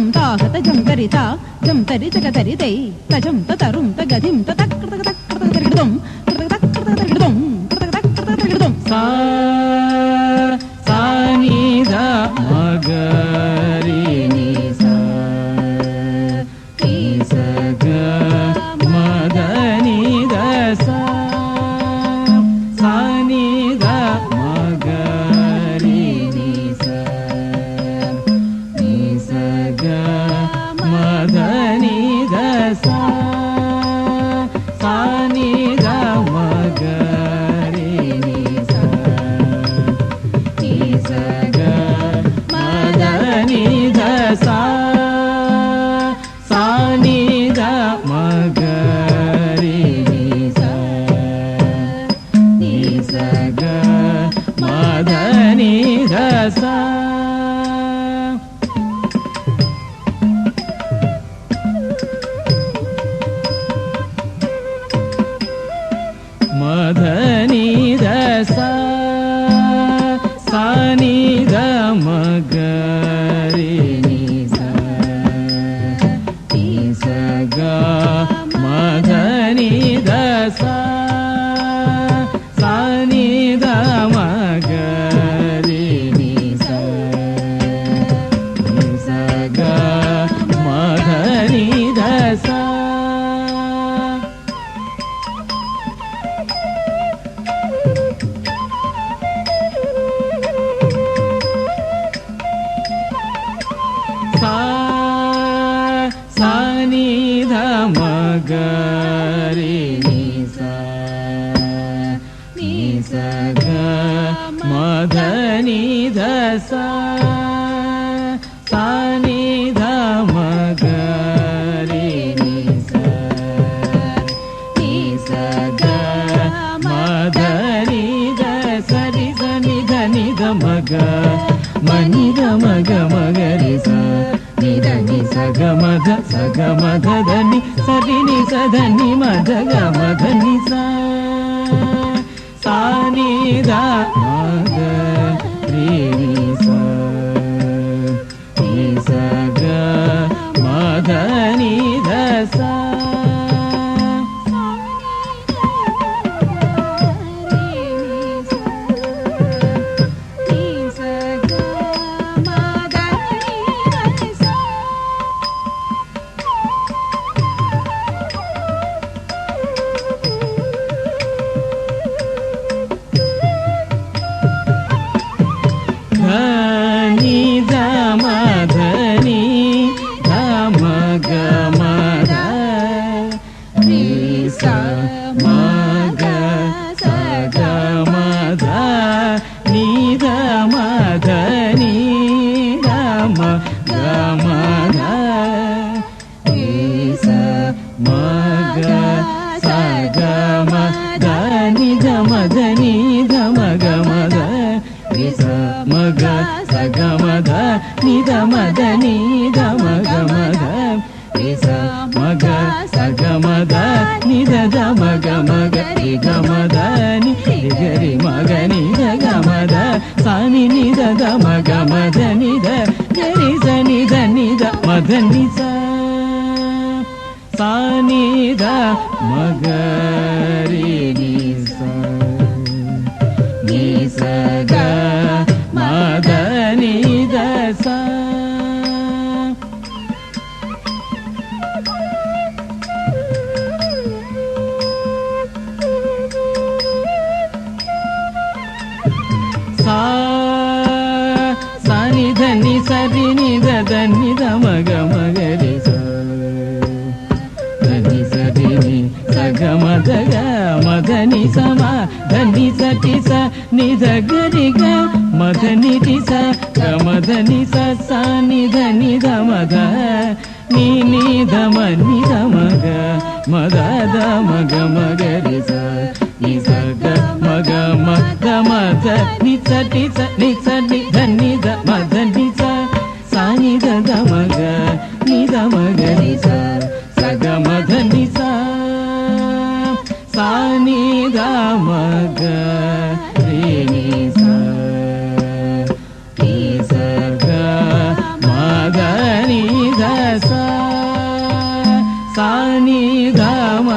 జం తాహత జం గరిత జం తరి జగతరి దై తజం తరుం తగధిం తక్రతగతక్రతగరిడదం తగతక్రతగరిడదం తగతక్రతగరిడదం సా సాని ద మగరి ని సా ని స గ మదని ద సా సాని ద మగరి ని సా ని స గ మదని ద సా సాని ద మగరి ని సా ని స గ మదని ద సా సాని ద మగరి ని సా ని స గ మదని ద సా మదని ద సా సాని ద మగరి ని సా ని స గ మదని ద సా సాని ద మగరి ని సా ని స గ మదని ద సా సాని ధ మగరి ని సా ని స గ మదని ధ సా సాని ధ మగరి ని సా ని స గ మదని ధ సరి సని ధని ధ మగ మని ధ మగ మగరి సా ని ధ ని స గ మధ స గ మధ ధని సరి ని స ధని మధ గ మధ ని సా సాని ధ మగ రి ని సా ని స గ మధ ని ధ సా ధని ధ మధని ధ మగ మధ ని స మగ స గ మధ ని ధ మధని ధ మగ మధ ని స మగ స గ మధ ని ధ మధని ధ మగ మధ ని స మగ స గ మధ ని ధ మధ ని ధ మగ మధ ని స మగ స గ మధ ని ధ ధ మగ మగ రి గ మధ ని రి గ రి మగ ని ధ గ మధ సా ని ని ధ ధ మగ మధ ని ధ గ రి స ని ధ ని ధ మధ ని సా సా ని ధ మగ రి ని సా ని స గ మధ ని ధ సా సా సా ని ధ ని స రి ని ధ ధ ని ధ మగ మగ రి సా ధ ని స రి ని స గ మధ గ మధ ని స మ ధ ని స టి స ని ధ గ రి గ మధ ని టి స గ మధ ని స సా ని ధ ని ధ మధ ని ని ధ మ ని ధ మగ మధ ధ మగ మగ రి స ని స గ మగ మధ మధ ని స టి స ని స ని ధ ని ధ మధ ని స సా ని ధ ధ మగ ని ధ మగ రి స స గ మధ ని స సా ని ధ మగ రి ని స ని స గ మధ ని ధ సాని గమ